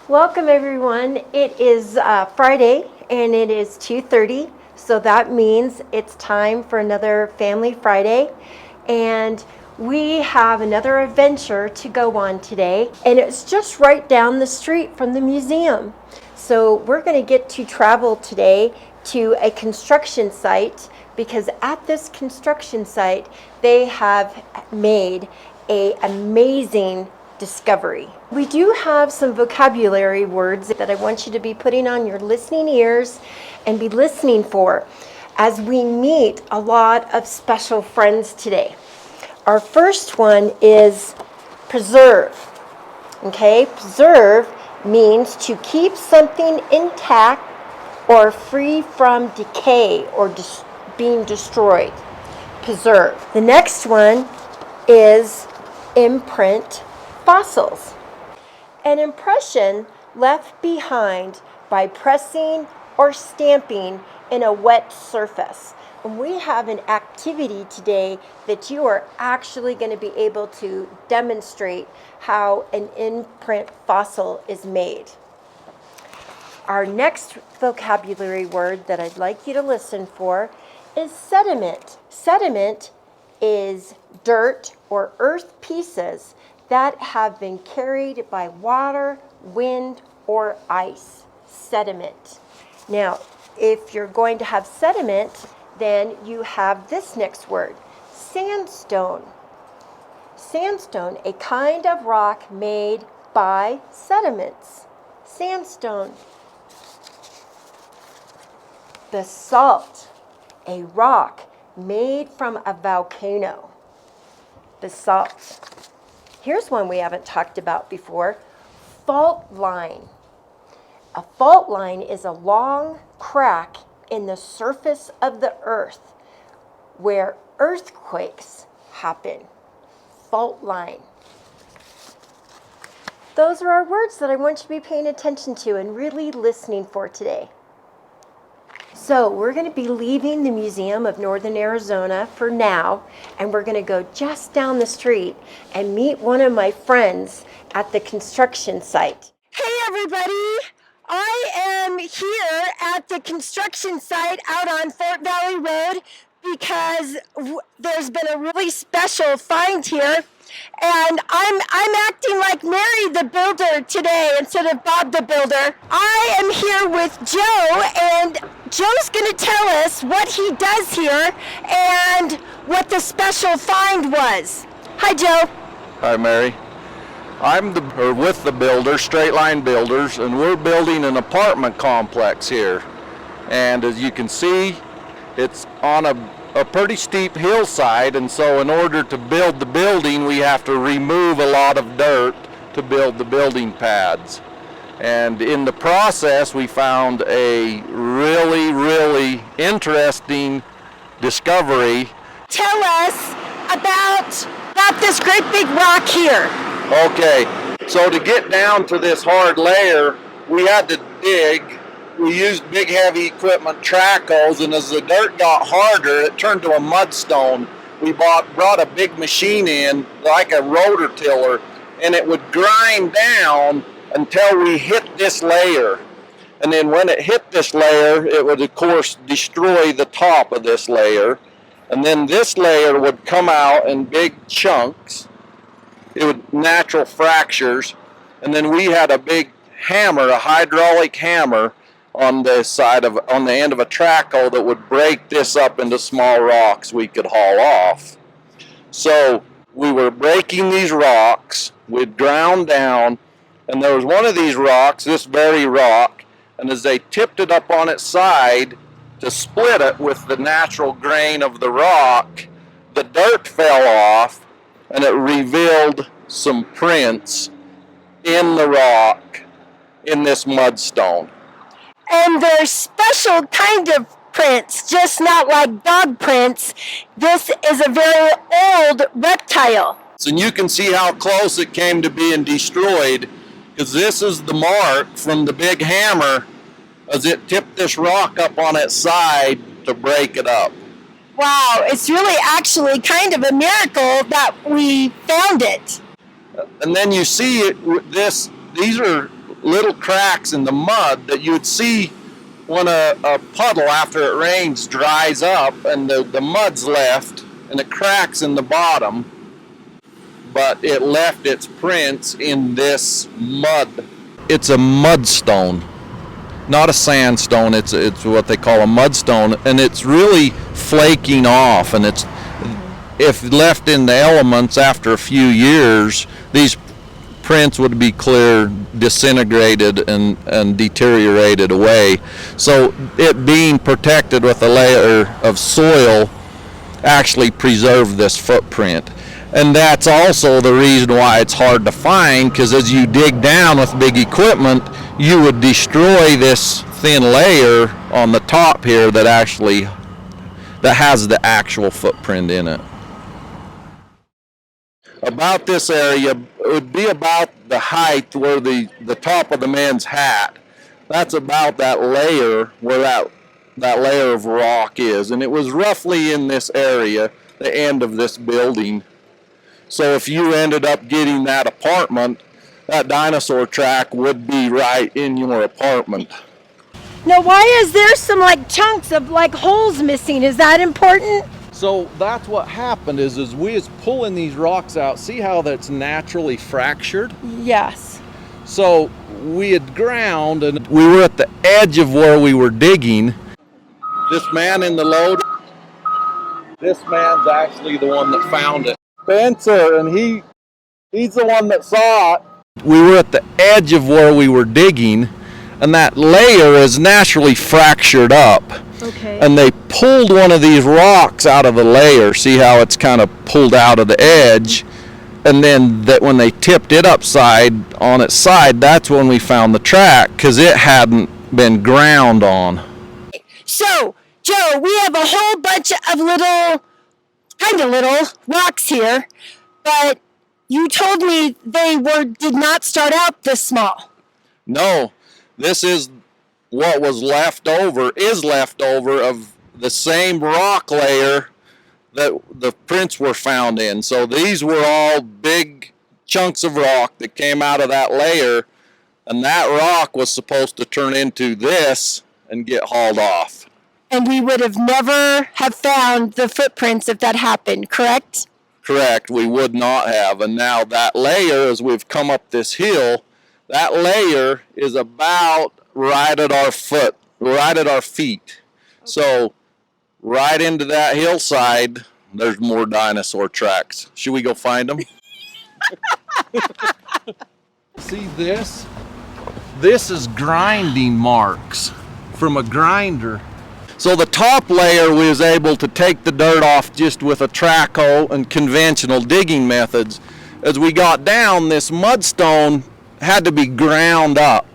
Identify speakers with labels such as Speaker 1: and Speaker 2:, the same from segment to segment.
Speaker 1: Welcome everyone. It is Friday and it is 2:30, so that means it's time for another Family Friday, and we have another adventure to go on today, and it's just right down the street from the museum. So we're going to get to travel today to a construction site, because at this construction site they have made an amazing discovery. We do have some vocabulary words that I want you to be putting on your listening ears and be listening for as we meet a lot of special friends today. Our first one is preserve. Okay, preserve means to keep something intact or free from decay or being destroyed. Preserve. The next one is imprint. Fossils. An impression left behind by pressing or stamping in a wet surface. And we have an activity today that you are actually going to be able to demonstrate how an imprint fossil is made. Our next vocabulary word that I'd like you to listen for is sediment. Sediment is dirt or earth pieces that have been carried by water, wind, or ice. Sediment. Now, if you're going to have sediment, then you have this next word, sandstone. Sandstone, a kind of rock made by sediments. Sandstone. Basalt, a rock made from a volcano. Basalt. Here's one we haven't talked about before, fault line. A fault line is a long crack in the surface of the earth where earthquakes happen. Fault line. Those are our words that I want you to be paying attention to and really listening for today. So we're going to be leaving the Museum of Northern Arizona for now, and we're going to go just down the street and meet one of my friends at the construction site. Hey everybody! I am here at the construction site out on Fort Valley Road because there's been a really special find here, and I'm acting like Mary the Builder today instead of Bob the Builder. I am here with Joe, and Joe's going to tell us what he does here and what the special find was. Hi, Joe.
Speaker 2: Hi, Mary. I'm with the builder, Straight Line Builders, and we're building an apartment complex here. And as you can see, it's on a pretty steep hillside, and so in order to build the building, we have to remove a lot of dirt to build the building pads. And in the process, we found a really interesting discovery.
Speaker 1: Tell us about this great big rock here.
Speaker 2: Okay, so to get down to this hard layer, we had to dig. We used big heavy equipment, track holes, and as the dirt got harder, it turned to a mudstone. We brought a big machine in, like a rotor tiller, and it would grind down until we hit this layer. And then when it hit this layer, it would of course destroy the top of this layer. And then this layer would come out in big chunks. It would natural fractures. And then we had a big hammer, a hydraulic hammer, on the end of a track hole that would break this up into small rocks we could haul off. So we were breaking these rocks, we'd ground down, and there was one of these rocks, this very rock, and as they tipped it up on its side to split it with the natural grain of the rock, the dirt fell off and it revealed some prints in the rock in this mudstone.
Speaker 1: And they're special kind of prints, just not like dog prints. This is a very old reptile.
Speaker 2: And you can see how close it came to being destroyed, because this is the mark from the big hammer as it tipped this rock up on its side to break it up.
Speaker 1: Wow, it's really actually kind of a miracle that we found it.
Speaker 2: And then you see it, these are little cracks in the mud that you would see when a puddle after it rains dries up and the mud's left and it cracks in the bottom, but it left its prints in this mud. It's a mudstone, not a sandstone. It's what they call a mudstone, and it's really flaking off, and it's, if left in the elements after a few years, these prints would be clear disintegrated and deteriorated away. So it being protected with a layer of soil actually preserved this footprint. And that's also the reason why it's hard to find, because as you dig down with big equipment, you would destroy this thin layer on the top here that has the actual footprint in it. About this area, it would be about the height where the top of the man's hat. That's about that layer where that layer of rock is. And it was roughly in this area, the end of this building. So if you ended up getting that apartment, that dinosaur track would be right in your apartment.
Speaker 1: Now, why is there some like chunks of like holes missing? Is that important?
Speaker 3: So that's what happened is we was pulling these rocks out. See how that's naturally fractured?
Speaker 1: Yes.
Speaker 3: So we had ground and we were at the edge of where we were digging.
Speaker 2: This man in the load, this man's actually the one that found it. Spencer, and he's the one that saw it.
Speaker 3: We were at the edge of where we were digging, and that layer is naturally fractured up.
Speaker 1: Okay.
Speaker 3: And they pulled one of these rocks out of the layer. See how it's kind of pulled out of the edge? And then that when they tipped it upside on its side, that's when we found the track, because it hadn't been ground on.
Speaker 1: So, Joe, we have a whole bunch of kind of little rocks here, but you told me they did not start out this small.
Speaker 2: No, this is what was left over of the same rock layer that the prints were found in. So these were all big chunks of rock that came out of that layer, and that rock was supposed to turn into this and get hauled off.
Speaker 1: And we would have never have found the footprints if that happened, correct?
Speaker 2: Correct, we would not have. And now that layer, as we've come up this hill, that layer is about right at our feet. Okay. So right into that hillside, there's more dinosaur tracks. Should we go find them?
Speaker 3: See this? This is grinding marks from a grinder.
Speaker 2: So the top layer, we was able to take the dirt off just with a track hoe and conventional digging methods. As we got down, this mudstone had to be ground up.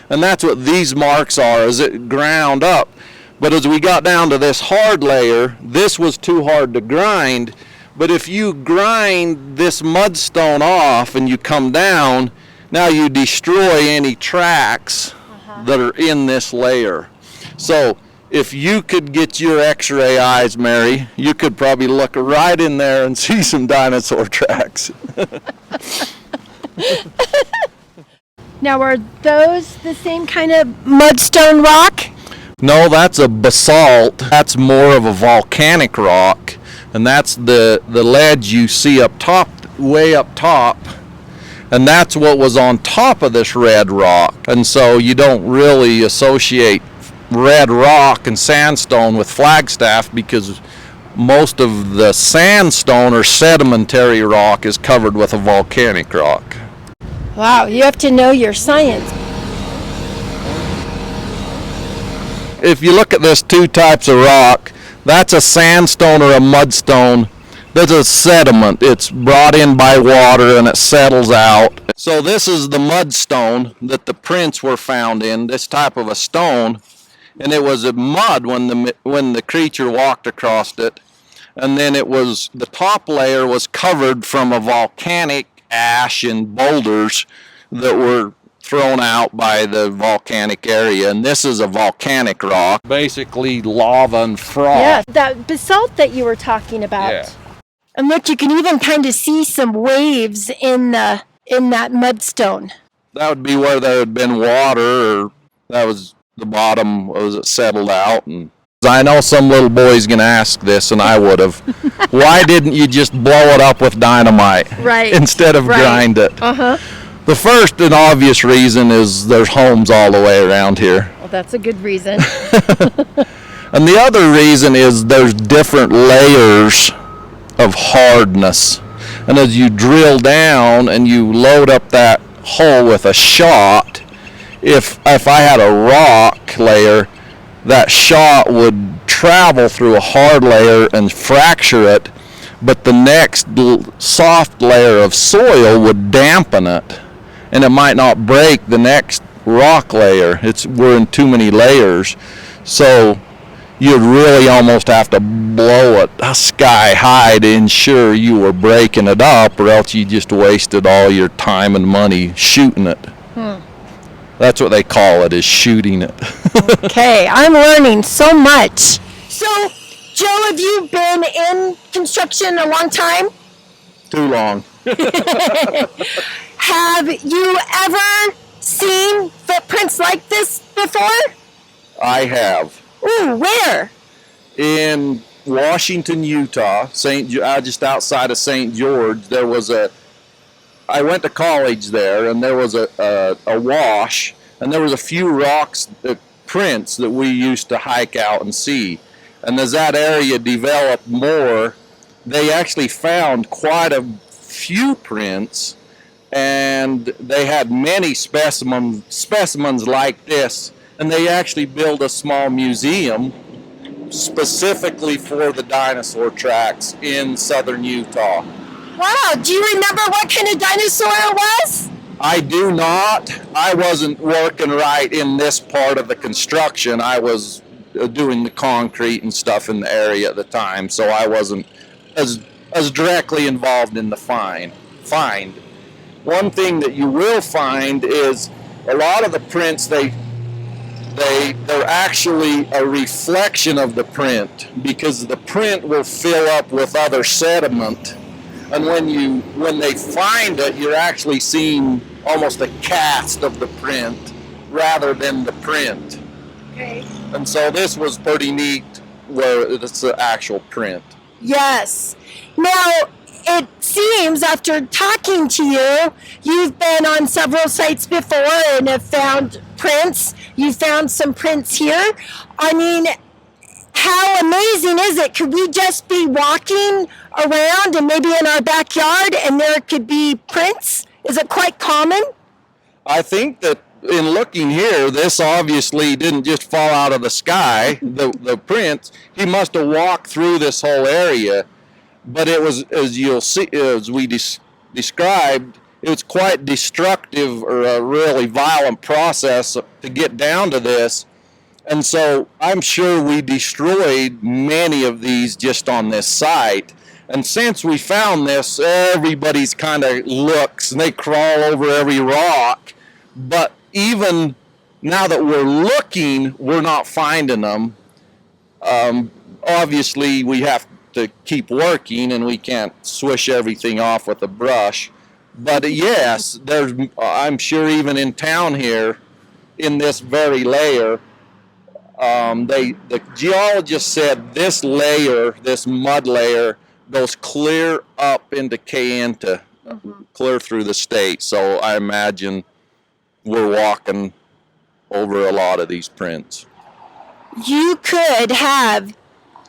Speaker 2: And that's what these marks are, is it ground up. But as we got down to this hard layer, this was too hard to grind. But if you grind this mudstone off and you come down, now you destroy any tracks that are in this layer. So if you could get your x-ray eyes, Mary, you could probably look right in there and see some dinosaur tracks.
Speaker 1: Now, are those the same kind of mudstone rock?
Speaker 3: No, that's a basalt. That's more of a volcanic rock, and that's the ledge you see up top, way up top, and that's what was on top of this red rock. And so you don't really associate red rock and sandstone with Flagstaff, because most of the sandstone or sedimentary rock is covered with a volcanic rock.
Speaker 1: Wow, you have to know your science.
Speaker 3: If you look at this two types of rock, that's a sandstone or a mudstone. That's a sediment. It's brought in by water and it settles out. So this is the mudstone that the prints were found in, this type of a stone. And it was a mud when the creature walked across it. And then the top layer was covered from a volcanic ash and boulders that were thrown out by the volcanic area. And this is a volcanic rock, basically lava and froth.
Speaker 1: Yeah, that basalt that you were talking about.
Speaker 3: Yeah.
Speaker 1: And look, you can even kind of see some waves in that mudstone.
Speaker 3: That would be where there had been water, or that was the bottom, was it settled out. And I know some little boy's going to ask this, and I would have. Why didn't you just blow it up with dynamite instead of grind it? The first and obvious reason is there's homes all the way around here.
Speaker 1: Well, that's a good reason.
Speaker 3: And the other reason is there's different layers of hardness. And as you drill down and you load up that hole with a shot, if I had a rock layer, that shot would travel through a hard layer and fracture it, but the next soft layer of soil would dampen it, and it might not break the next rock layer. We're in too many layers, so you'd really almost have to blow it sky high to ensure you were breaking it up, or else you just wasted all your time and money shooting it. That's what they call it, is shooting it.
Speaker 1: Okay, I'm learning so much. So, Joe, have you been in construction a long time?
Speaker 3: Too long.
Speaker 1: Have you ever seen footprints like this before?
Speaker 3: I have.
Speaker 1: Ooh, where?
Speaker 3: In Washington, Utah, just outside of St. George, there was I went to college there, and there was a wash, and there was a few rocks, prints that we used to hike out and see. And as that area developed more, they actually found quite a few prints, and they had many specimens like this, and they actually built a small museum specifically for the dinosaur tracks in southern Utah.
Speaker 1: Wow, do you remember what kind of dinosaur it was?
Speaker 3: I do not. I wasn't working right in this part of the construction. I was doing the concrete and stuff in the area at the time, so I wasn't as directly involved in the find. One thing that you will find is a lot of the prints, they're actually a reflection of the print, because the print will fill up with other sediment, and when they find it, you're actually seeing almost a cast of the print rather than the print.
Speaker 1: Okay.
Speaker 3: And so this was pretty neat, where it's the actual print.
Speaker 1: Yes. Now, it seems after talking to you, you've been on several sites before and have found prints. You found some prints here. I mean, how amazing is it? Could we just be walking around and maybe in our backyard and there could be prints? Is it quite common?
Speaker 3: I think that in looking here, this obviously didn't just fall out of the sky, the prints. He must have walked through this whole area, but it was, as you'll see, as we described, it was quite destructive, or a really violent process to get down to this. And so I'm sure we destroyed many of these just on this site. And since we found this, everybody's kind of looks, and they crawl over every rock. But even now that we're looking, we're not finding them. Obviously, we have to keep working, and we can't swish everything off with a brush. But yes, I'm sure even in town here, in this very layer, the geologist said this layer, this mud layer, goes clear up into Kayenta, clear through the state. So I imagine we're walking over a lot of these prints.
Speaker 1: You could have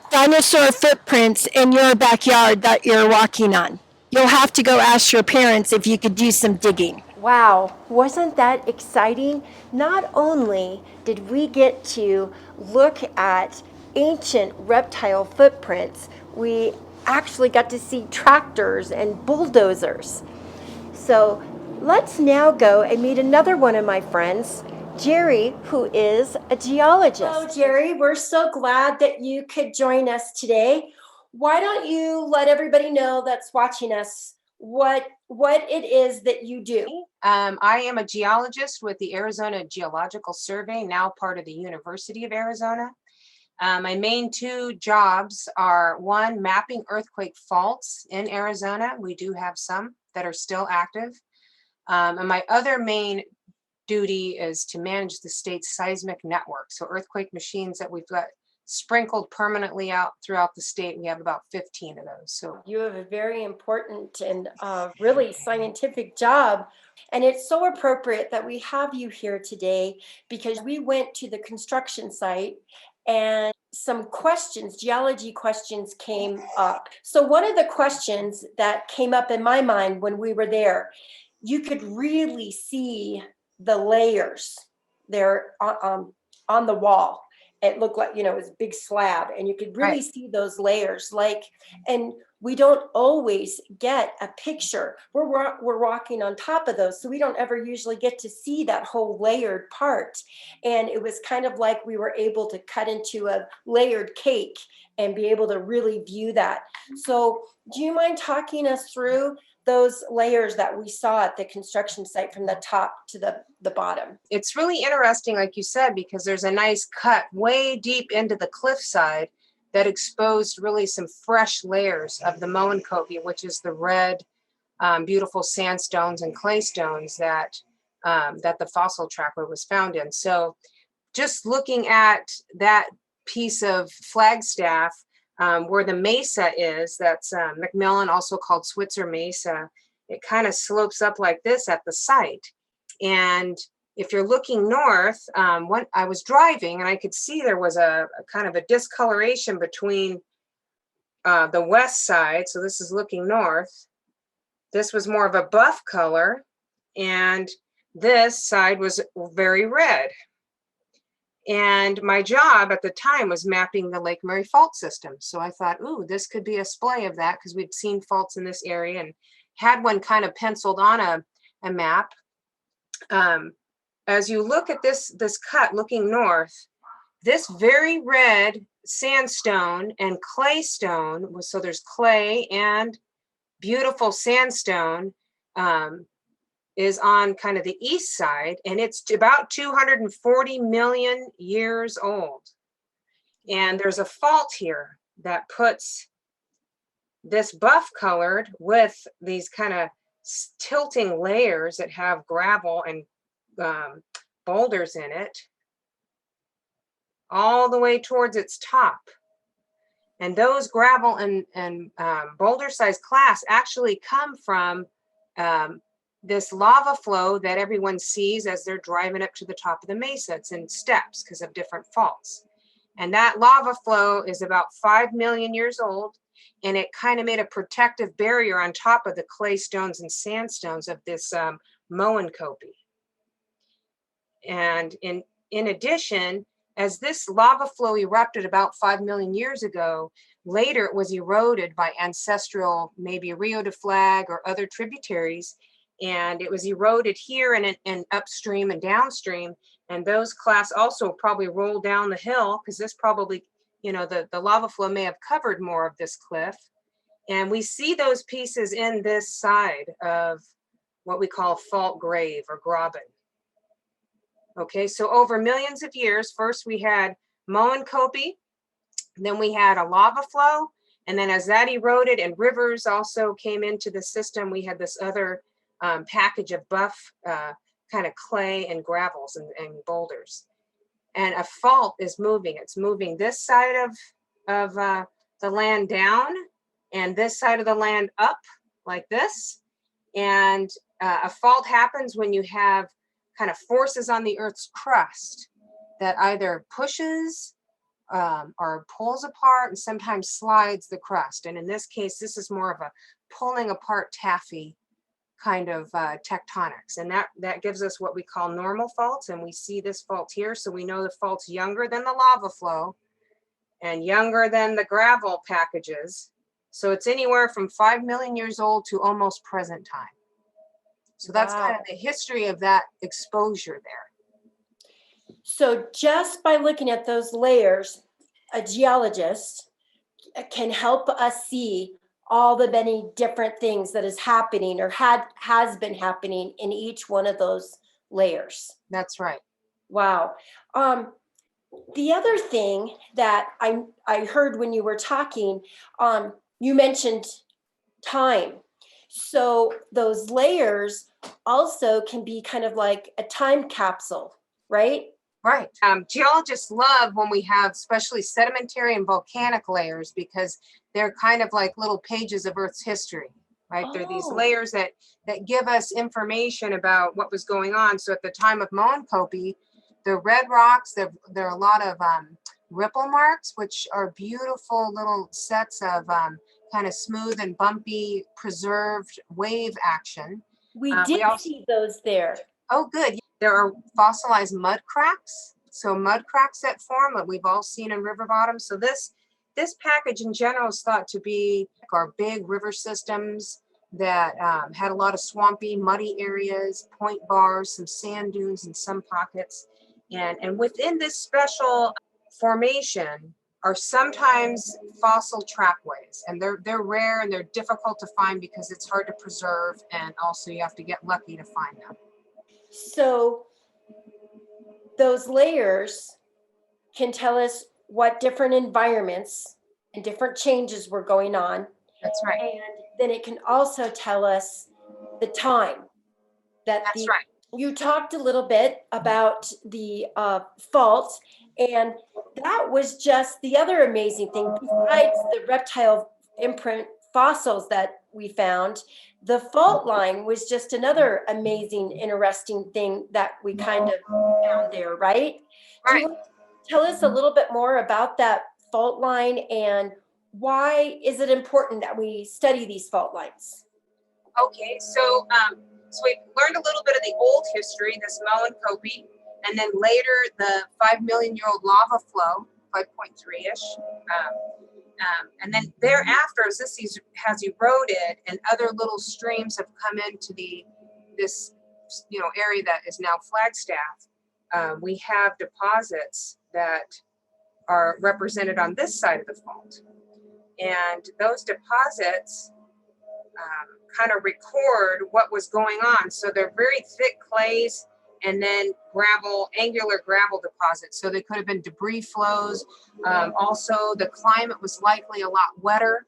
Speaker 1: dinosaur footprints in your backyard that you're walking on. You'll have to go ask your parents if you could do some digging. Wow, wasn't that exciting? Not only did we get to look at ancient reptile footprints, we actually got to see tractors and bulldozers. So let's now go and meet another one of my friends, Jerry, who is a geologist. Hello, Jerry. We're so glad that you could join us today. Why don't you let everybody know that's watching us what it is that you do?
Speaker 4: I am a geologist with the Arizona Geological Survey, now part of the University of Arizona. My main two jobs are, one, mapping earthquake faults in Arizona. We do have some that are still active. And my other main duty is to manage the state's seismic network. So earthquake machines that we've got sprinkled permanently out throughout the state. We have about 15 of those. So
Speaker 1: you have a very important and really scientific job. And it's so appropriate that we have you here today because we went to the construction site and some questions, geology questions came up. So one of the questions that came up in my mind when we were there, you could really see the layers there on the wall. It looked like, it was a big slab and you could really see those layers and we don't always get a picture. We're walking on top of those, so we don't ever usually get to see that whole layered part. And it was kind of like we were able to cut into a layered cake and be able to really view that. So do you mind talking us through those layers that we saw at the construction site from the top to the bottom?
Speaker 4: It's really interesting, like you said, because there's a nice cut way deep into the cliffside that exposed really some fresh layers of the Moenkopi, which is the red, beautiful sandstones and clay stones that the fossil tracker was found in. So just looking at that piece of Flagstaff, where the mesa is, that's McMillan, also called Switzer Mesa, it kind of slopes up like this at the site. And if you're looking north, when I was driving and I could see there was a kind of a discoloration between the west side. So this is looking north. This was more of a buff color. And this side was very red. And my job at the time was mapping the Lake Murray fault system. So I thought, ooh, this could be a splay of that because we'd seen faults in this area and had one kind of penciled on a map. As you look at this cut looking north, this very red sandstone and clay stone, so there's clay and beautiful sandstone, is on kind of the east side, and it's about 240 million years old. And there's a fault here that puts this buff colored with these kind of tilting layers that have gravel and boulders in it all the way towards its top. And those gravel and boulder size clasts actually come from this lava flow that everyone sees as they're driving up to the top of the mesa. It's in steps because of different faults. And that lava flow is about 5 million years old. And it kind of made a protective barrier on top of the clay stones and sandstones of this Moenkopi. And in addition, as this lava flow erupted about 5 million years ago, later it was eroded by ancestral, maybe Rio de Flag or other tributaries. And it was eroded here and upstream and downstream. And those clasts also probably rolled down the hill because this probably, the lava flow may have covered more of this cliff. And we see those pieces in this side of what we call fault grave or graben. Okay, so over millions of years, first we had Moenkopi, then we had a lava flow. And then as that eroded and rivers also came into the system, we had this other package of buff kind of clay and gravels and boulders. And a fault is moving. It's moving this side of the land down and this side of the land up like this. And a fault happens when you have kind of forces on the Earth's crust that either pushes or pulls apart and sometimes slides the crust. And in this case, this is more of a pulling apart taffy kind of tectonics. And that gives us what we call normal faults. And we see this fault here. So we know the fault's younger than the lava flow and younger than the gravel packages. So it's anywhere from 5 million years old to almost present time. So that's kind of the history of that exposure there.
Speaker 1: So just by looking at those layers, a geologist can help us see all the many different things that is happening or has been happening in each one of those layers.
Speaker 4: That's right.
Speaker 1: Wow. The other thing that I heard when you were talking, you mentioned time. So those layers also can be kind of like a time capsule, right?
Speaker 4: Right. Geologists love when we have especially sedimentary and volcanic layers because they're kind of like little pages of Earth's history, right? They're these
Speaker 1: Oh,
Speaker 4: layers that give us information about what was going on. So at the time of Moenkopi, the red rocks, there are a lot of ripple marks, which are beautiful little sets of kind of smooth and bumpy preserved wave action.
Speaker 1: we
Speaker 4: We
Speaker 1: did
Speaker 4: also
Speaker 1: see those there.
Speaker 4: Oh, good. There are fossilized mud cracks. So mud cracks that form that we've all seen in river bottoms. So this package in general is thought to be our big river systems that had a lot of swampy, muddy areas, point bars, some sand dunes in some pockets. And within this special formation are sometimes fossil trackways. And they're rare and they're difficult to find because it's hard to preserve. And also you have to get lucky to find them.
Speaker 1: So those layers can tell us what different environments and different changes were going on.
Speaker 4: That's right.
Speaker 1: And then it can also tell us the time that
Speaker 4: That's right.
Speaker 1: you talked a little bit about the faults, and that was just the other amazing thing. Besides the reptile imprint fossils that we found, the fault line was just another amazing, interesting thing that we kind of found there, right? Do you
Speaker 4: Right.
Speaker 1: want to tell us a little bit more about that fault line and why is it important that we study these fault lines?
Speaker 4: Okay. So we learned a little bit of the old history, this Moenkopi, and then later the 5 million-year-old lava flow, 5.3-ish. And then thereafter, as this has eroded and other little streams have come into this area that is now Flagstaff, we have deposits that are represented on this side of the fault. And those deposits kind of record what was going on. So they're very thick clays and then angular gravel deposits. So they could have been debris flows. Also, the climate was likely a lot wetter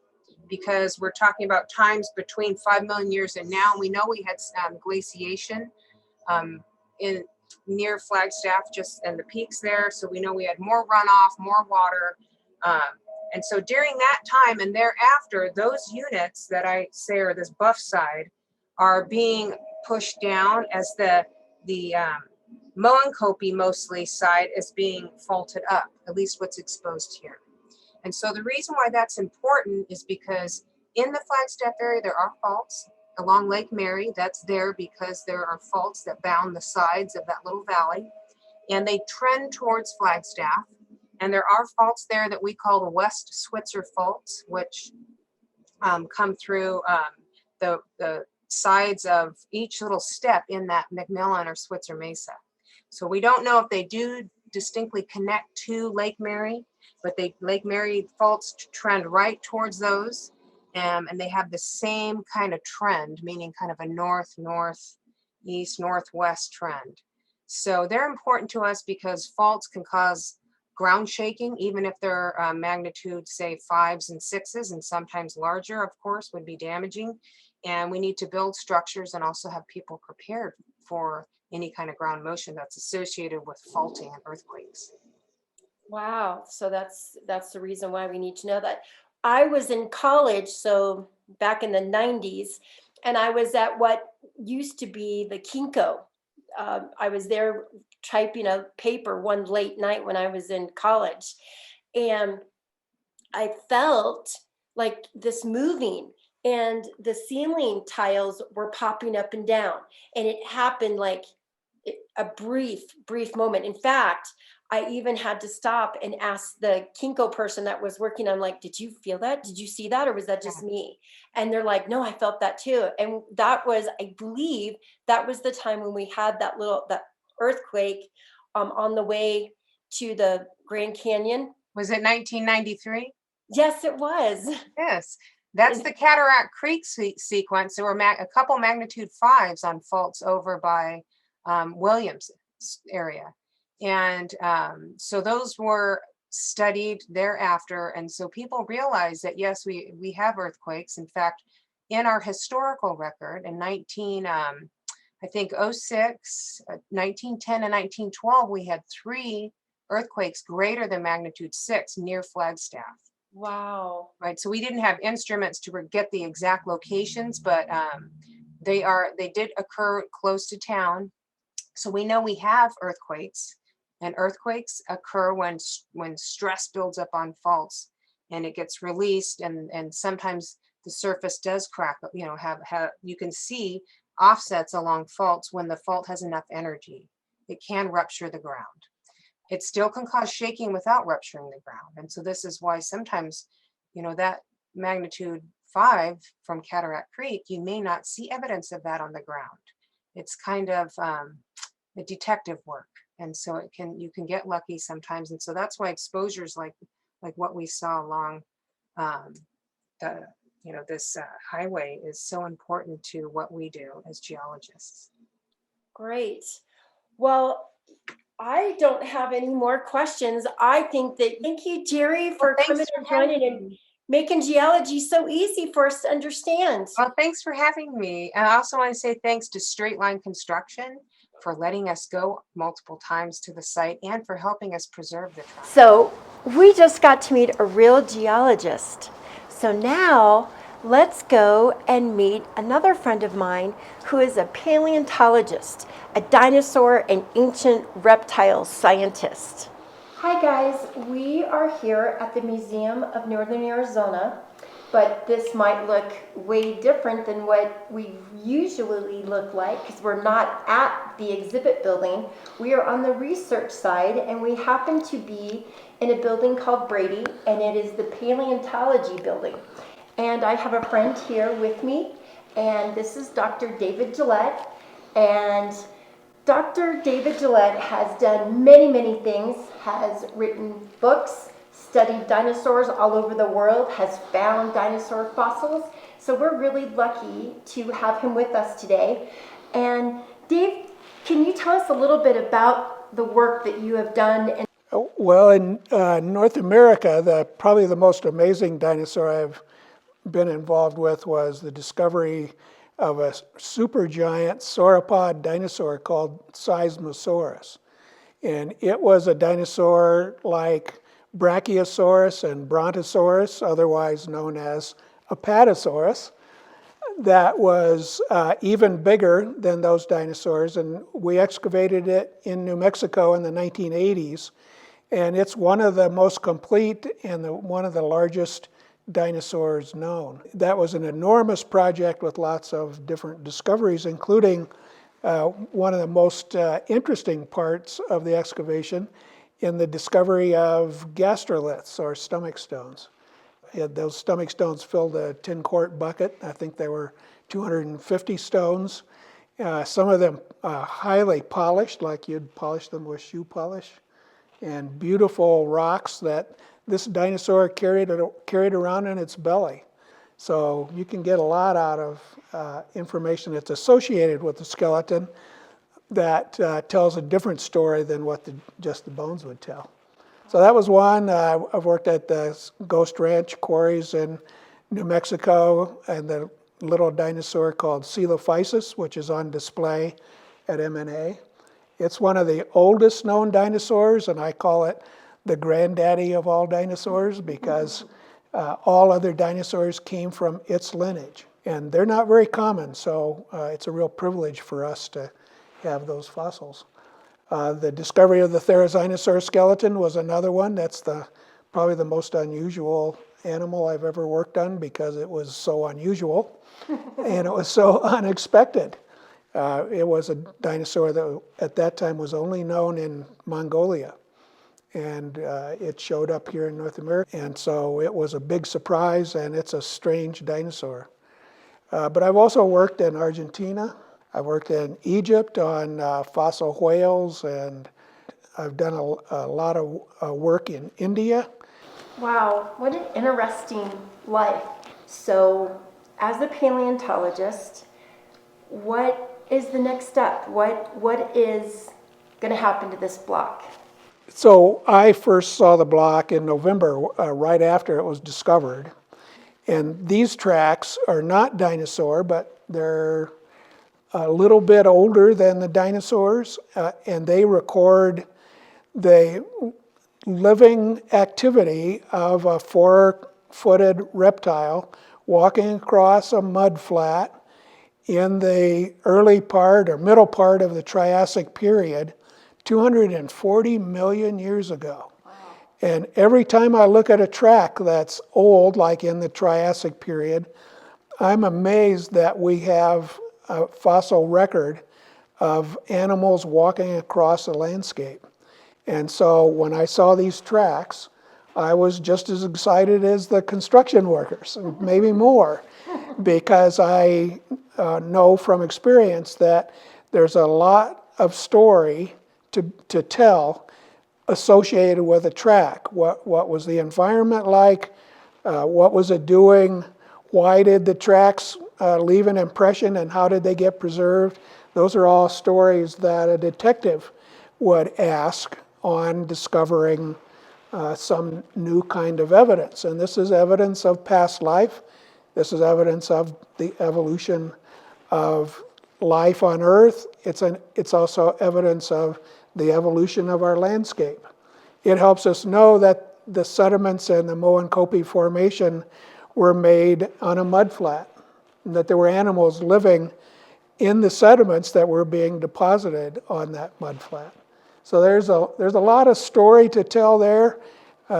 Speaker 4: because we're talking about times between 5 million years and now. We know we had glaciation in near Flagstaff, just and the peaks there. So we know we had more runoff, more water. And so during that time and thereafter, those units that I say are this buff side are being pushed down as the Moenkopi mostly side is being faulted up, at least what's exposed here. And so the reason why that's important is because in the Flagstaff area, there are faults. Along Lake Mary, that's there because there are faults that bound the sides of that little valley. And they trend towards Flagstaff. And there are faults there that we call the West Switzer faults, which come through the sides of each little step in that McMillan or Switzer Mesa. So we don't know if they do distinctly connect to Lake Mary, but Lake Mary faults trend right towards those. And they have the same kind of trend, meaning kind of a north, northeast, northwest trend. So they're important to us because faults can cause ground shaking, even if they're magnitude, say 5s and 6s, and sometimes larger, of course, would be damaging. And we need to build structures and also have people prepared for any kind of ground motion that's associated with faulting and earthquakes.
Speaker 1: Wow. So that's the reason why we need to know that. I was in college, so back in the 90s, and I was at what used to be the Kinko. I was there typing a paper one late night when I was in college, and I felt like this moving, and the ceiling tiles were popping up and down, and it happened like a brief moment. In fact, I even had to stop and ask the Kinko person that was working on, like, did you feel that? Did you see that? Or was that just me? And they're like, no, I felt that too. And that was, I believe that was the time when we had that earthquake on the way to the Grand Canyon.
Speaker 4: Was it 1993?
Speaker 1: Yes, it was.
Speaker 4: Yes. That's the Cataract Creek sequence. There were a couple magnitude 5s on faults over by Williams area. And so those were studied thereafter. And so people realize that, yes, we have earthquakes. In fact, in our historical record in 19, I think 06, 1910 and 1912, we had 3 earthquakes greater than magnitude 6 near Flagstaff.
Speaker 1: Wow.
Speaker 4: Right, so we didn't have instruments to get the exact locations, but they did occur close to town. So we know we have earthquakes, and earthquakes occur when stress builds up on faults and it gets released, and sometimes the surface does crack. You know, have you can see offsets along faults when the fault has enough energy. It can rupture the ground. It still can cause shaking without rupturing the ground. And so this is why sometimes, you know, that magnitude 5 from Cataract Creek, you may not see evidence of that on the ground. It's kind of the detective work. And so you can get lucky sometimes. And so that's why exposures like what we saw along this highway is so important to what we do as geologists.
Speaker 1: Great. Well, I don't have any more questions. I think that thank you, Jerry, for
Speaker 4: Thanks
Speaker 1: coming
Speaker 4: for
Speaker 1: and joining
Speaker 4: having
Speaker 1: and
Speaker 4: me.
Speaker 1: making geology so easy for us to understand.
Speaker 4: Well, thanks for having me. And I also want to say thanks to Straight Line Construction for letting us go multiple times to the site and for helping us preserve the trunk.
Speaker 1: So we just got to meet a real geologist. So now let's go and meet another friend of mine who is a paleontologist, a dinosaur and ancient reptile scientist. Hi guys, we are here at the Museum of Northern Arizona, but this might look way different than what we usually look like because we're not at the exhibit building. We are on the research side, and we happen to be in a building called Brady, and it is the paleontology building. And I have a friend here with me, and this is Dr. David Gillette. And Dr. David Gillette has done many, many things, has written books, studied dinosaurs all over the world, has found dinosaur fossils. So we're really lucky to have him with us today. And Dave, can you tell us a little bit about the work that you have done?
Speaker 5: Well, in North America, probably the most amazing dinosaur I've been involved with was the discovery of a supergiant sauropod dinosaur called Seismosaurus. And it was a dinosaur like Brachiosaurus and Brontosaurus, otherwise known as Apatosaurus, that was even bigger than those dinosaurs. And we excavated it in New Mexico in the 1980s. And it's one of the most complete and one of the largest dinosaurs known. That was an enormous project with lots of different discoveries, including one of the most interesting parts of the excavation in the discovery of gastroliths, or stomach stones. Those stomach stones filled a 10-quart bucket. I think there were 250 stones. Some of them highly polished, like you'd polish them with shoe polish, and beautiful rocks that this dinosaur carried around in its belly. So you can get a lot out of information that's associated with the skeleton that tells a different story than what just the bones would tell. So that was one. I've worked at the Ghost Ranch quarries in New Mexico, and the little dinosaur called Coelophysis, which is on display at M&A. It's one of the oldest known dinosaurs, and I call it the granddaddy of all dinosaurs because all other dinosaurs came from its lineage. And they're not very common, so it's a real privilege for us to have those fossils. The discovery of the Therizinosaur skeleton was another one. That's probably the most unusual animal I've ever worked on because it was so unusual and it was so unexpected. It was a dinosaur that at that time was only known in Mongolia. And it showed up here in North America. And so it was a big surprise, and it's a strange dinosaur. But I've also worked in Argentina. I worked in Egypt on fossil whales, and I've done a lot of work in India.
Speaker 1: Wow, what an interesting life. So, as a paleontologist, what is the next step? What is going to happen to this block?
Speaker 5: So I first saw the block in November, right after it was discovered. And these tracks are not dinosaur, but they're a little bit older than the dinosaurs, and they record the living activity of a four-footed reptile walking across a mud flat in the early part or middle part of the Triassic period, 240 million years ago. Wow. And every time I look at a track that's old, like in the Triassic period, I'm amazed that we have a fossil record of animals walking across a landscape. And so when I saw these tracks, I was just as excited as the construction workers, maybe more, because I know from experience that there's a lot of story to tell associated with a track. What was the environment like? What was it doing? Why did the tracks leave an impression, and how did they get preserved? Those are all stories that a detective would ask on discovering some new kind of evidence. And this is evidence of past life. This is evidence of the evolution of life on Earth. It's also evidence of the evolution of our landscape. It helps us know that the sediments in the Moenkopi Formation were made on a mudflat, and that there were animals living in the sediments that were being deposited on that mudflat. So there's a lot of story to tell there.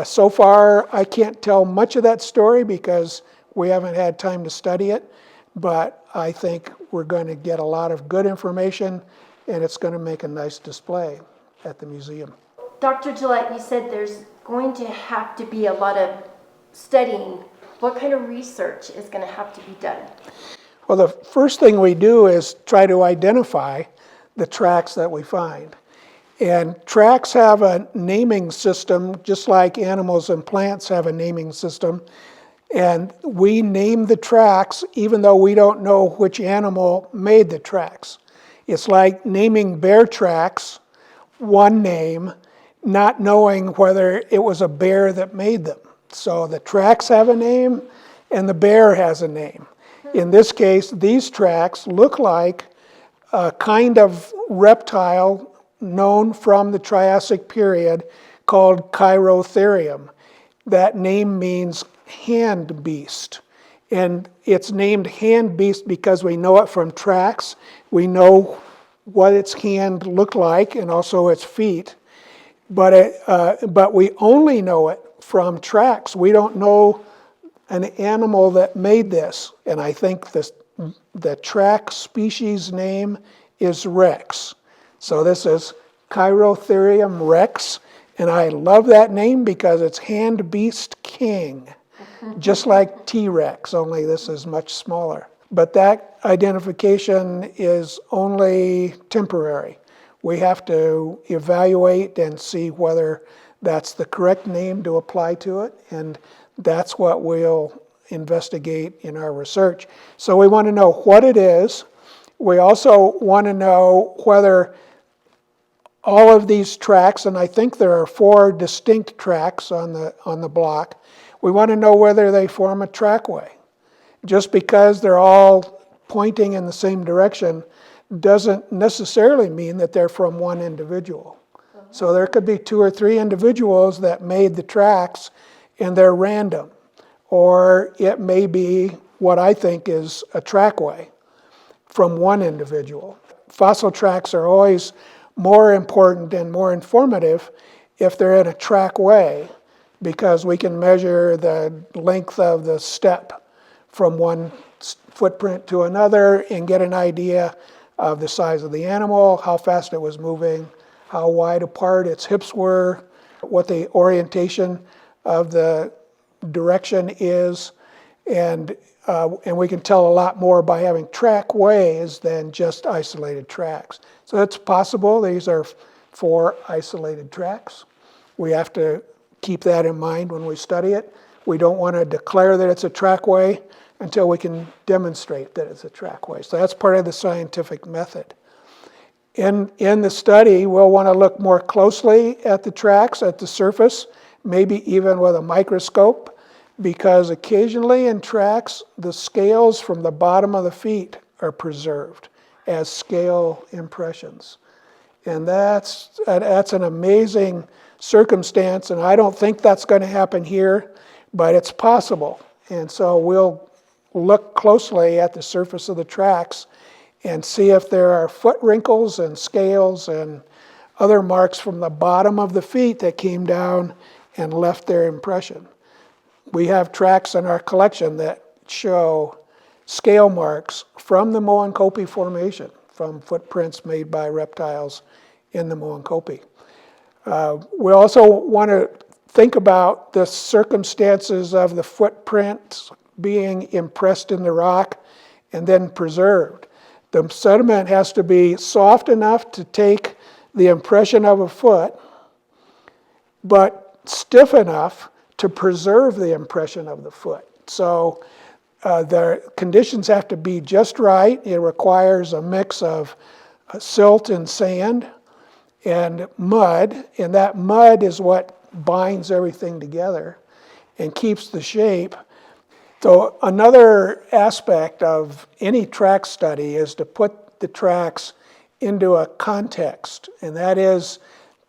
Speaker 5: So far, I can't tell much of that story because we haven't had time to study it, but I think we're going to get a lot of good information, and it's going to make a nice display at the museum.
Speaker 1: Dr. Gillette, you said there's going to have to be a lot of studying. What kind of research is going to have to be done?
Speaker 5: Well, the first thing we do is try to identify the tracks that we find. And tracks have a naming system, just like animals and plants have a naming system. And we name the tracks even though we don't know which animal made the tracks. It's like naming bear tracks, one name, not knowing whether it was a bear that made them. So the tracks have a name and the bear has a name. In this case, these tracks look like a kind of reptile known from the Triassic period called Chirotherium. That name means hand beast. And it's named hand beast because we know it from tracks. We know what its hand looked like and also its feet. But we only know it from tracks. We don't know an animal that made this. And I think the track species name is Rex. So this is Chirotherium rex, and I love that name because it's hand beast king, just like T-Rex, only this is much smaller. But that identification is only temporary. We have to evaluate and see whether that's the correct name to apply to it, and that's what we'll investigate in our research. So we want to know what it is. We also want to know whether all of these tracks, and I think there are 4 distinct tracks on the block, we want to know whether they form a trackway. Just because they're all pointing in the same direction doesn't necessarily mean that they're from one individual. So there could be 2 or 3 individuals that made the tracks and they're random. Or it may be what I think is a trackway from one individual. Fossil tracks are always more important and more informative if they're in a trackway, because we can measure the length of the step from one footprint to another and get an idea of the size of the animal, how fast it was moving, how wide apart its hips were, what the orientation of the direction is, and we can tell a lot more by having trackways than just isolated tracks. So it's possible these are 4 isolated tracks. We have to keep that in mind when we study it. We don't want to declare that it's a trackway until we can demonstrate that it's a trackway. So that's part of the scientific method. In the study, we'll want to look more closely at the tracks at the surface, maybe even with a microscope, because occasionally in tracks, the scales from the bottom of the feet are preserved as scale impressions. And that's an amazing circumstance, and I don't think that's going to happen here, but it's possible. And so we'll look closely at the surface of the tracks and see if there are foot wrinkles and scales and other marks from the bottom of the feet that came down and left their impression. We have tracks in our collection that show scale marks from the Moenkopi Formation, from footprints made by reptiles in the Moenkopi. We also want to think about the circumstances of the footprints being impressed in the rock and then preserved. The sediment has to be soft enough to take the impression of a foot, but stiff enough to preserve the impression of the foot. So the conditions have to be just right. It requires a mix of silt and sand and mud, and that mud is what binds everything together and keeps the shape. So another aspect of any track study is to put the tracks into a context, and that is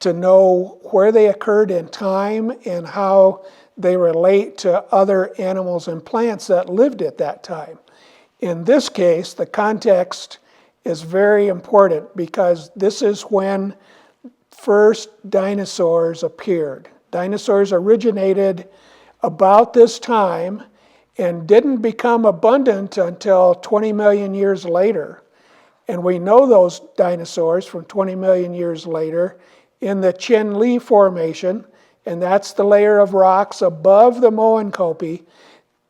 Speaker 5: to know where they occurred in time and how they relate to other animals and plants that lived at that time. In this case, the context is very important because this is when first dinosaurs appeared. Dinosaurs originated about this time and didn't become abundant until 20 million years later. And we know those dinosaurs from 20 million years later in the Chin-Lee Formation, and that's the layer of rocks above the Moenkopi,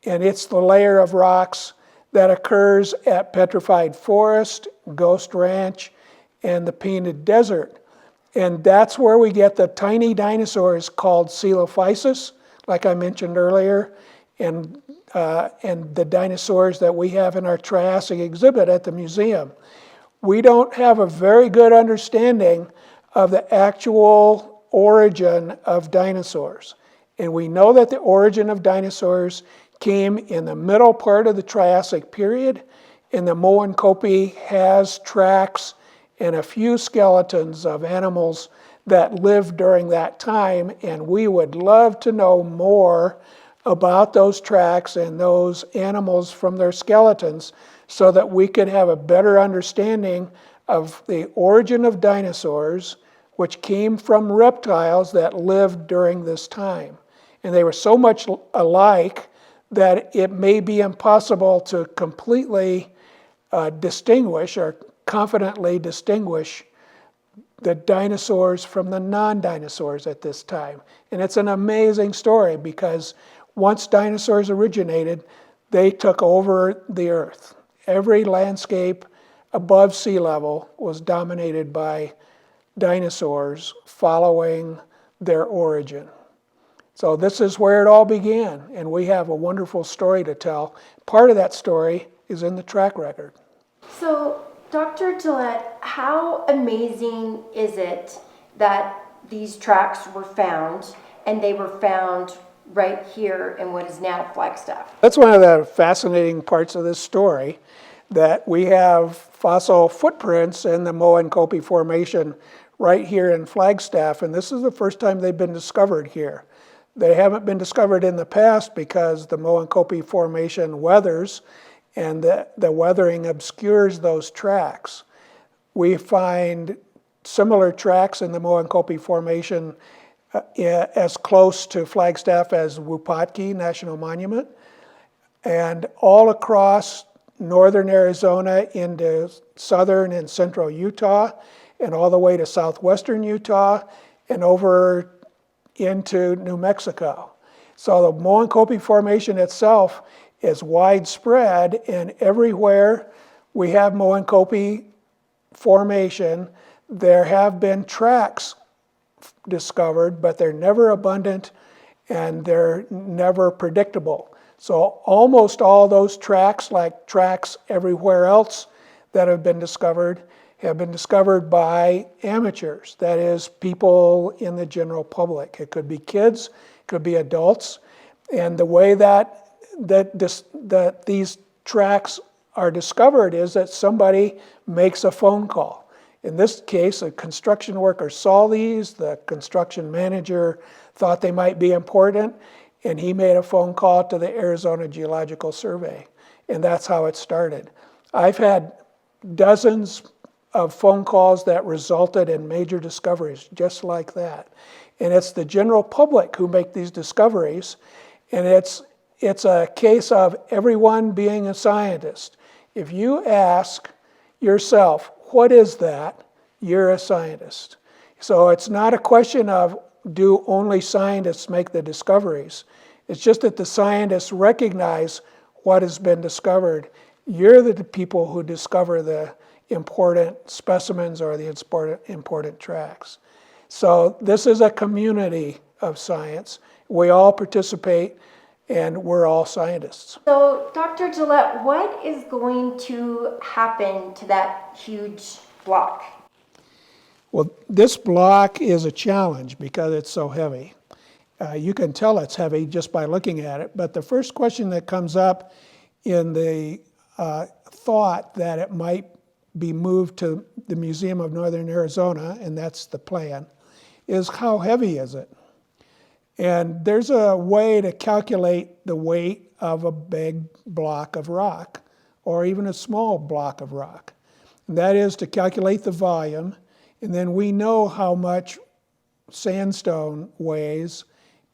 Speaker 5: and it's the layer of rocks that occurs at Petrified Forest, Ghost Ranch, and the Painted Desert. And that's where we get the tiny dinosaurs called Coelophysis, like I mentioned earlier, and the dinosaurs that we have in our Triassic exhibit at the museum. We don't have a very good understanding of the actual origin of dinosaurs. And we know that the origin of dinosaurs came in the middle part of the Triassic period, and the Moenkopi has tracks and a few skeletons of animals that lived during that time, and we would love to know more about those tracks and those animals from their skeletons so that we could have a better understanding of the origin of dinosaurs, which came from reptiles that lived during this time. And they were so much alike that it may be impossible to completely distinguish or confidently distinguish the dinosaurs from the non-dinosaurs at this time. And it's an amazing story because once dinosaurs originated, they took over the earth. Every landscape above sea level was dominated by dinosaurs following their origin. So this is where it all began, and we have a wonderful story to tell. Part of that story is in the track record.
Speaker 1: So, Dr. Gillette, how amazing is it that these tracks were found, and they were found right here in what is now Flagstaff?
Speaker 5: That's one of the fascinating parts of this story, that we have fossil footprints in the Moenkopi Formation right here in Flagstaff, and this is the first time they've been discovered here. They haven't been discovered in the past because the Moenkopi Formation weathers, and the weathering obscures those tracks. We find similar tracks in the Moenkopi Formation as close to Flagstaff as Wupatki National Monument, and all across northern Arizona into southern and central Utah, and all the way to southwestern Utah, and over into New Mexico. So the Moenkopi Formation itself is widespread, and everywhere we have Moenkopi Formation, there have been tracks discovered, but they're never abundant and they're never predictable. So almost all those tracks, like tracks everywhere else that have been discovered by amateurs, that is, people in the general public. It could be kids, it could be adults, And the way that these tracks are discovered is that somebody makes a phone call. In this case, a construction worker saw these, the construction manager thought they might be important, and he made a phone call to the Arizona Geological Survey. And that's how it started. I've had dozens of phone calls that resulted in major discoveries just like that. And it's the general public who make these discoveries, and it's a case of everyone being a scientist. If you ask yourself, what is that? You're a scientist. So it's not a question of do only scientists make the discoveries. It's just that the scientists recognize what has been discovered. You're the people who discover the important specimens or the important tracks. So this is a community of science. We all participate, and we're all scientists.
Speaker 1: So, Dr. Gillette, what is going to happen to that huge block?
Speaker 5: Well, this block is a challenge because it's so heavy. You can tell it's heavy just by looking at it, but the first question that comes up in the thought that it might be moved to the Museum of Northern Arizona, and that's the plan, is how heavy is it? And there's a way to calculate the weight of a big block of rock, or even a small block of rock. And that is to calculate the volume, and then we know how much sandstone weighs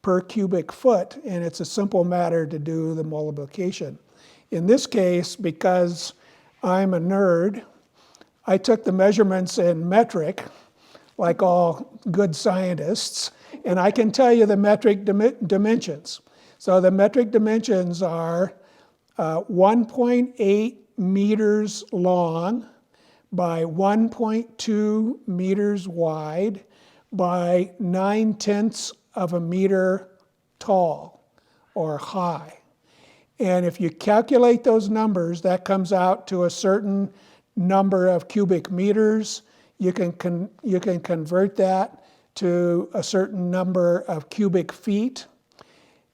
Speaker 5: per cubic foot, and it's a simple matter to do the multiplication. In this case, because I'm a nerd, I took the measurements in metric, like all good scientists, and I can tell you the metric dimensions. So the metric dimensions are 1.8 meters long by 1.2 meters wide by 9/10 of a meter tall or high. And if you calculate those numbers, that comes out to a certain number of cubic meters. You can convert that to a certain number of cubic feet,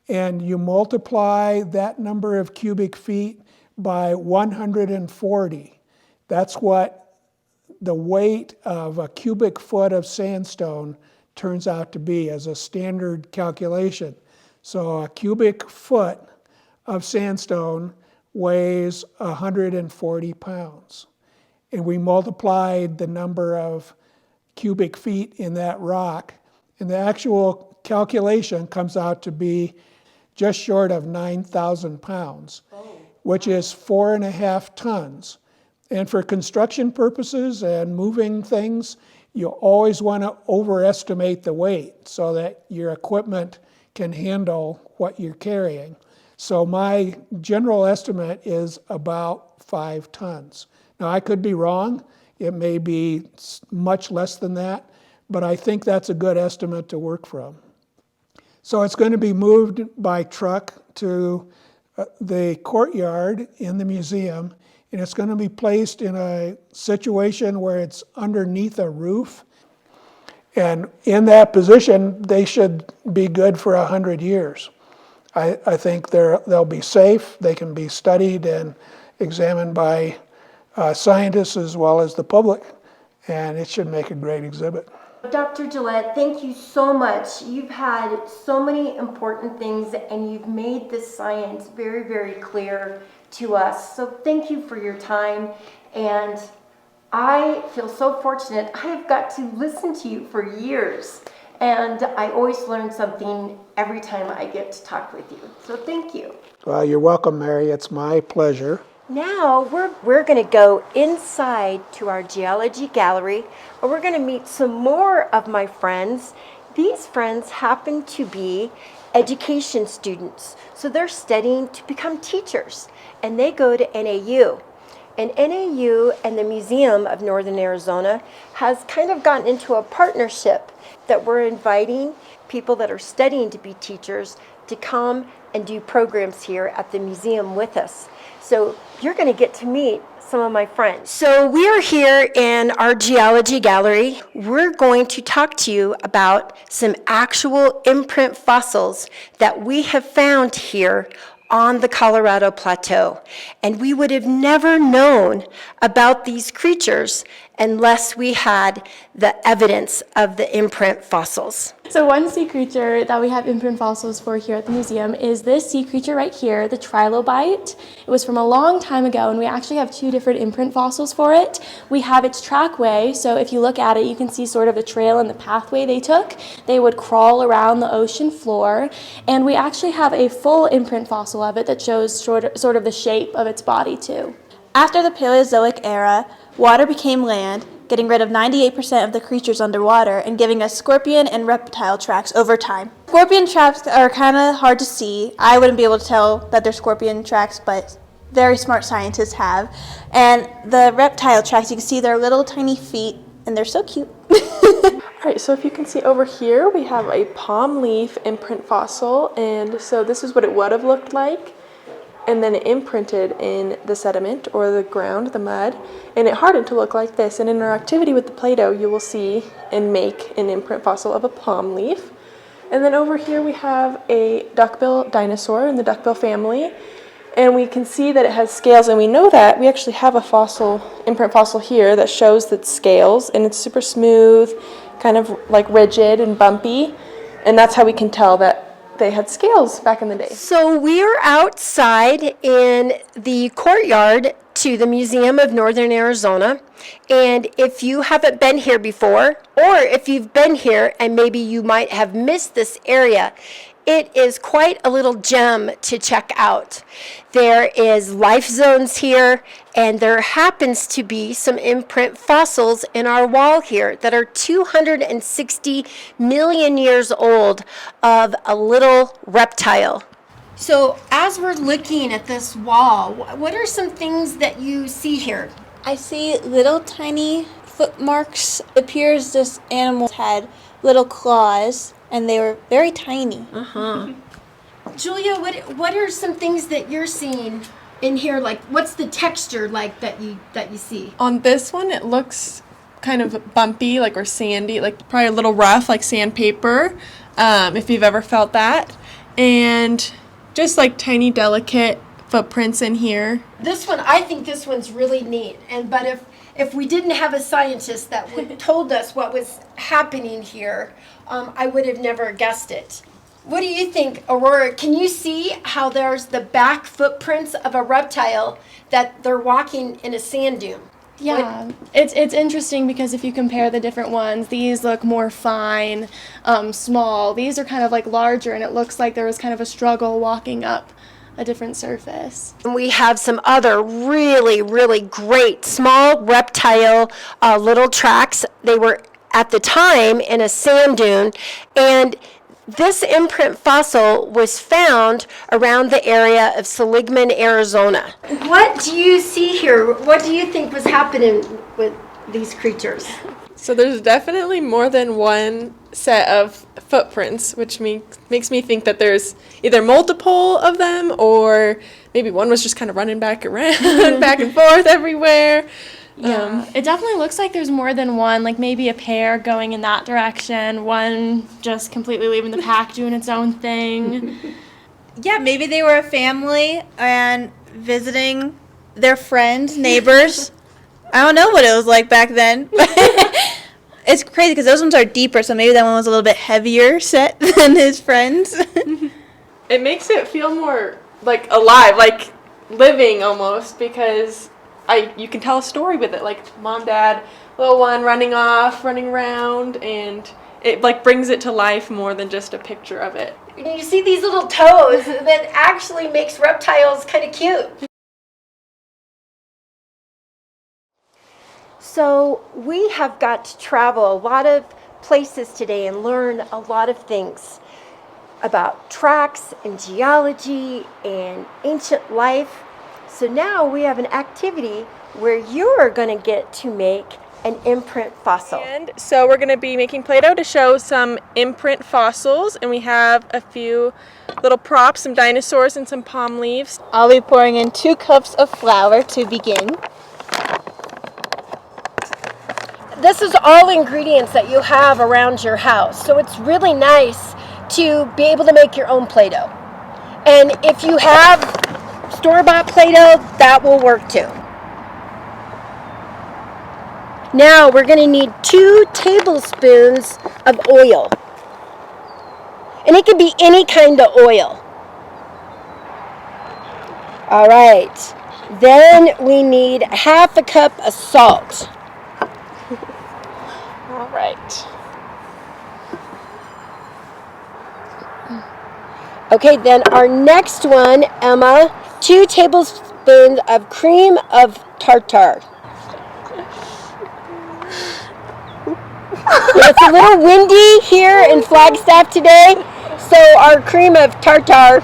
Speaker 5: and you multiply that number of cubic feet by 140. That's what the weight of a cubic foot of sandstone turns out to be as a standard calculation. So a cubic foot of sandstone weighs 140 pounds. And we multiplied the number of cubic feet in that rock, and the actual calculation comes out to be just short of 9,000 pounds, which is 4.5 tons. And for construction purposes and moving things, you always want to overestimate the weight so that your equipment can handle what you're carrying. So my general estimate is about 5 tons. Now, I could be wrong. It may be much less than that, but I think that's a good estimate to work from. So it's going to be moved by truck to the courtyard in the museum, and it's going to be placed in a situation where it's underneath a roof. And in that position, they should be good for 100 years. I think they'll be safe. They can be studied and examined by scientists as well as the public, and it should make a great exhibit.
Speaker 1: Dr. Gillette, thank you so much. You've had so many important things, and you've made this science very, very clear to us. So thank you for your time, and I feel so fortunate. I have got to listen to you for years, and I always learn something every time I get to talk with you. So thank you.
Speaker 5: Well, you're welcome, Mary. It's my pleasure.
Speaker 1: Now we're going to go inside to our geology gallery, and we're going to meet some more of my friends. These friends happen to be education students, so they're studying to become teachers, and they go to NAU. And NAU and the Museum of Northern Arizona has kind of gotten into a partnership that we're inviting people that are studying to be teachers to come and do programs here at the museum with us. So you're going to get to meet some of my friends. So we are here in our geology gallery. We're going to talk to you about some actual imprint fossils that we have found here on the Colorado Plateau. And we would have never known about these creatures unless we had the evidence of the imprint fossils.
Speaker 6: So one sea creature that we have imprint fossils for here at the museum is this sea creature right here, the trilobite. It was from a long time ago, and we actually have two different imprint fossils for it. We have its trackway, so if you look at it, you can see sort of the trail and the pathway they took. They would crawl around the ocean floor, and we actually have a full imprint fossil of it that shows sort of the shape of its body too.
Speaker 7: After the Paleozoic era, water became land, getting rid of 98% of the creatures underwater and giving us scorpion and reptile tracks over time. Scorpion tracks are kind of hard to see. I wouldn't be able to tell that they're scorpion tracks, but very smart scientists have. And the reptile tracks, you can see their little tiny feet, and they're so cute.
Speaker 6: All right, so if you can see over here, we have a palm leaf imprint fossil, and so this is what it would have looked like. And then it imprinted in the sediment or the ground, the mud, and it hardened to look like this. And in our activity with the Play-Doh, you will see and make an imprint fossil of a palm leaf. And then over here we have a duckbill dinosaur in the duckbill family, and we can see that it has scales, and we know that. We actually have a fossil, imprint fossil here that shows that scales, and it's super smooth, kind of like rigid and bumpy, and that's how we can tell that they had scales back in the day.
Speaker 1: So we are outside in the courtyard to the Museum of Northern Arizona. And if you haven't been here before, or if you've been here and maybe you might have missed this area, it is quite a little gem to check out. There is life zones here, and there happens to be some imprint fossils in our wall here that are 260 million years old of a little reptile. So as we're looking at this wall, what are some things that you see here?
Speaker 7: I see little tiny footmarks. It appears this animal had little claws, and they were very tiny.
Speaker 1: Julia, what are some things that you're seeing in here? Like, what's the texture like that you see?
Speaker 6: On this one, it looks kind of bumpy, like, or sandy, like probably a little rough, like sandpaper, if you've ever felt that. And just like tiny, delicate footprints in here.
Speaker 1: This one, I think this one's really neat. But if we didn't have a scientist that told us what was happening here, I would have never guessed it. What do you think, Aurora? Can you see how there's the back footprints of a reptile that they're walking in a sand dune?
Speaker 6: Yeah, it's interesting because if you compare the different ones, these look more fine, small. These are kind of like larger, and it looks like there was kind of a struggle walking up a different surface.
Speaker 1: And we have some other really, really great small reptile little tracks. They were at the time in a sand dune, and this imprint fossil was found around the area of Seligman, Arizona. What do you see here? What do you think was happening with these creatures?
Speaker 6: So there's definitely more than one set of footprints, which makes me think that there's either multiple of them, or maybe one was just kind of running back around, back and forth everywhere. Yeah, it definitely looks like there's more than one, like maybe a pair going in that direction, one just completely leaving the pack doing its own thing.
Speaker 7: Yeah, maybe they were a family and visiting their friends, neighbors. I don't know what it was like back then. It's crazy because those ones are deeper, so maybe that one was a little bit heavier set than his friends.
Speaker 6: It makes it feel more like alive, like living almost, because you can tell a story with it, like mom, dad, little one running off, running around, and it like brings it to life more than just a picture of it.
Speaker 1: You see these little toes that actually makes reptiles kind of cute. So we have got to travel a lot of places today and learn a lot of things about tracks and geology and ancient life. So now we have an activity where you're going to get to make an imprint fossil.
Speaker 6: And so we're going to be making Play-Doh to show some imprint fossils, and we have a few little props, some dinosaurs and some palm leaves.
Speaker 7: I'll be pouring in 2 cups of flour to begin.
Speaker 1: this is all ingredients that you have around your house. So it's really nice to be able to make your own Play-Doh. And if you have store-bought Play-Doh, that will work too. Now we're going to need 2 tablespoons of oil. And it can be any kind of oil. All right. Then we need 1/2 cup of salt.
Speaker 6: All right.
Speaker 1: Okay, then our next one, Emma, 2 tablespoons of cream of tartar. It's a little windy here in Flagstaff today, so our cream of tartar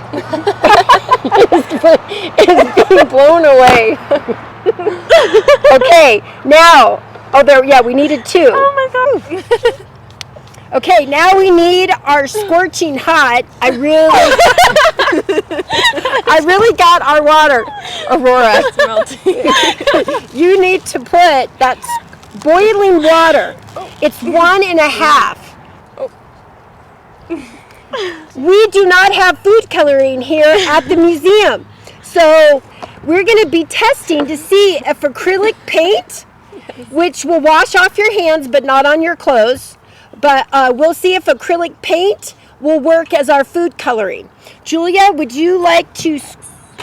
Speaker 1: is being blown away. Okay, now, we needed 2.
Speaker 6: Oh my god.
Speaker 1: Okay, now we need our scorching hot. I really got our water, Aurora.
Speaker 6: It's melting.
Speaker 1: You need to put that boiling water. It's 1 1/2. We do not have food coloring here at the museum. So we're going to be testing to see if acrylic paint, which will wash off your hands but not on your clothes, but we'll see if acrylic paint will work as our food coloring. Julia, would you like to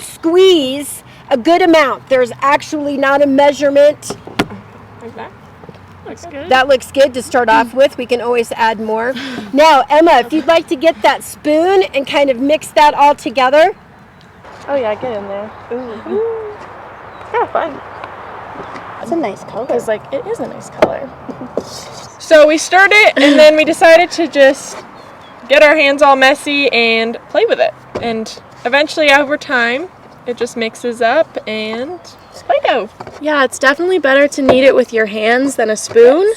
Speaker 1: squeeze a good amount? There's actually not a measurement.
Speaker 6: Like that? Looks good.
Speaker 1: That looks good to start off with. We can always add more. Now, Emma, if you'd like to get that spoon and kind of mix that all together.
Speaker 6: Oh yeah, get in there. Ooh. Yeah, fun.
Speaker 7: It's a nice color.
Speaker 6: Because it is a nice color. So we stirred it, and then we decided to just get our hands all messy and play with it. And eventually, over time, it just mixes up and it's Play-Doh. Yeah, it's definitely better to knead it with your hands than a spoon.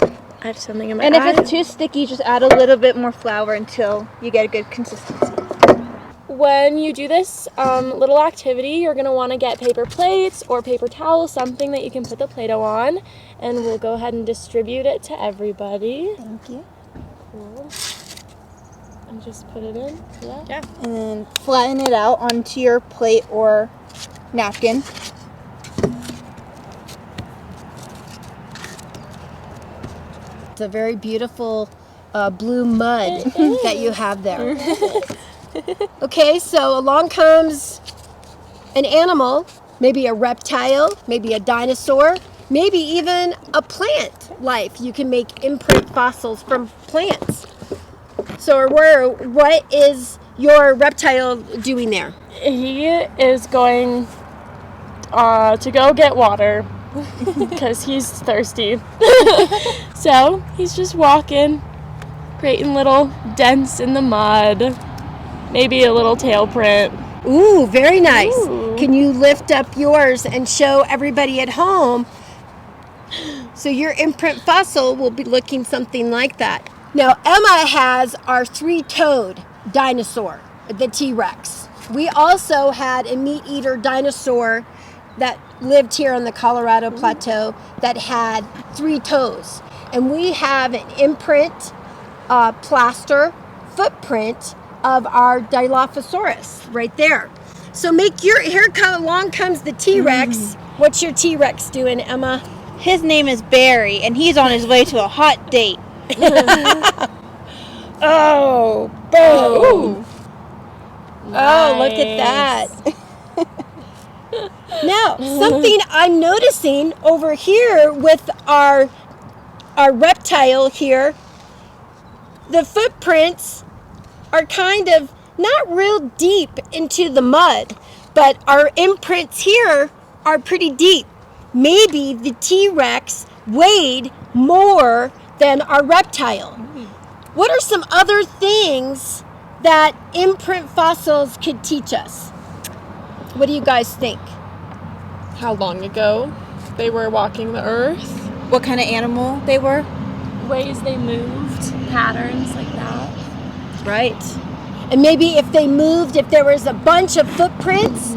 Speaker 6: I have something in my
Speaker 7: And
Speaker 6: eye.
Speaker 7: if it's too sticky, just add a little bit more flour until you get a good consistency.
Speaker 6: When you do this little activity, you're going to want to get paper plates or paper towels, something that you can put the Play-Doh on, and we'll go ahead and distribute it to everybody.
Speaker 7: Thank you.
Speaker 6: Cool. And just put it in. Yeah.
Speaker 7: And then flatten it out onto your plate or napkin.
Speaker 1: It's a very beautiful blue mud that you have there. Okay, so along comes an animal, maybe a reptile, maybe a dinosaur, maybe even a plant life. You can make imprint fossils from plants. So, Aurora, what is your reptile doing there?
Speaker 6: He is going to go get water because he's thirsty. So he's just walking, creating little dents in the mud, maybe a little tail print.
Speaker 1: Ooh, very nice.
Speaker 6: Ooh.
Speaker 1: Can you lift up yours and show everybody at home? So your imprint fossil will be looking something like that. Now, Emma has our 3-toed dinosaur, the T-Rex. We also had a meat-eater dinosaur that lived here on the Colorado Plateau that had 3 toes. And we have an imprint plaster footprint of our Dilophosaurus right there. So here along comes the T-Rex. What's your T-Rex doing, Emma?
Speaker 7: His name is Barry, and he's on his way to a hot date.
Speaker 1: Oh, boom. Oh, look at that. Now, something I'm noticing over here with our reptile here, the footprints are kind of not real deep into the mud, but our imprints here are pretty deep. Maybe the T-Rex weighed more than our reptile. What are some other things that imprint fossils could teach us? What do you guys think?
Speaker 6: How long ago they were walking the earth,
Speaker 7: What kind of animal they were?
Speaker 6: ways they moved, patterns like that.
Speaker 1: Right. And maybe if they moved, if there was a bunch of footprints,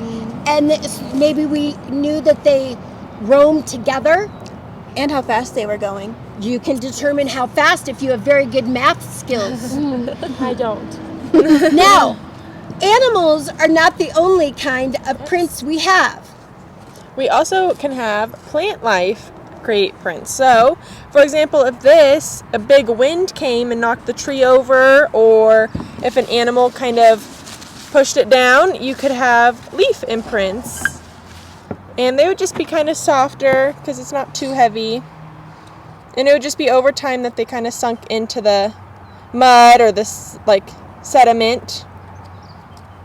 Speaker 1: and maybe we knew that they roamed together.
Speaker 8: And how fast they were going.
Speaker 9: You can determine how fast if you have very good math skills.
Speaker 6: I don't.
Speaker 9: Now, animals are not the only kind of prints we have.
Speaker 6: We also can have plant life create prints. So, for example, if a big wind came and knocked the tree over, or if an animal kind of pushed it down, you could have leaf imprints. And they would just be kind of softer because it's not too heavy. And it would just be over time that they kind of sunk into the mud or this like sediment.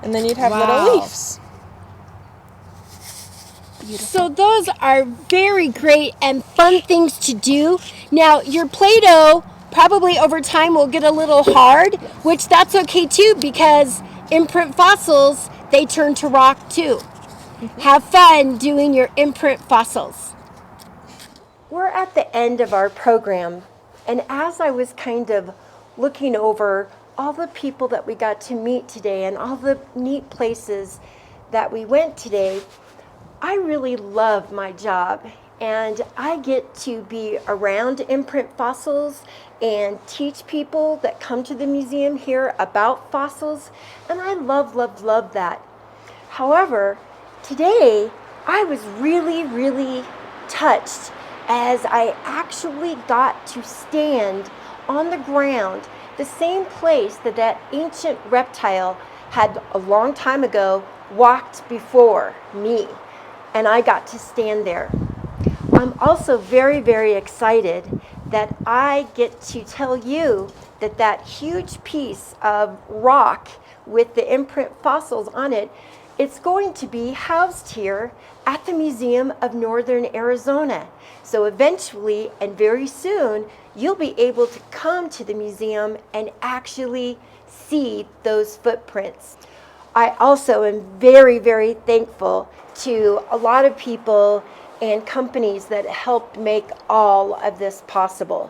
Speaker 6: And then you'd have little leaves.
Speaker 9: So those are very great and fun things to do. Now, your Play-Doh probably over time will get a little hard, which that's okay too, because imprint fossils, they turn to rock too. Have fun doing your imprint fossils.
Speaker 1: We're at the end of our program, and as I was kind of looking over all the people that we got to meet today and all the neat places that we went today, I really love my job, and I get to be around imprint fossils and teach people that come to the museum here about fossils, and I love, love, love that. However, today I was really, really touched as I actually got to stand on the ground, the same place that that ancient reptile had a long time ago walked before me. And I got to stand there. I'm also very, very excited that I get to tell you that that huge piece of rock with the imprint fossils on it, it's going to be housed here at the Museum of Northern Arizona. So eventually and very soon, you'll be able to come to the museum and actually see those footprints. I also am very, very thankful to a lot of people and companies that helped make all of this possible.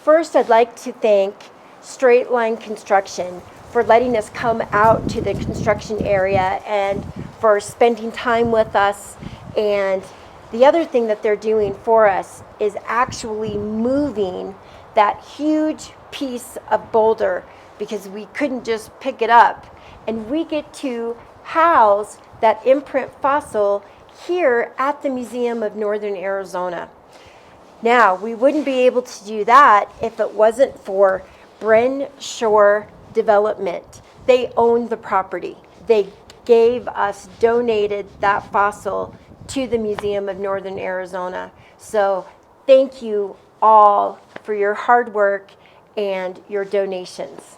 Speaker 1: First, I'd like to thank Straight Line Construction for letting us come out to the construction area and for spending time with us. And the other thing that they're doing for us is actually moving that huge piece of boulder, because we couldn't just pick it up. And we get to house that imprint fossil here at the Museum of Northern Arizona. Now, we wouldn't be able to do that if it wasn't for Bryn Shore Development. They own the property. They donated that fossil to the Museum of Northern Arizona. So thank you all for your hard work and your donations.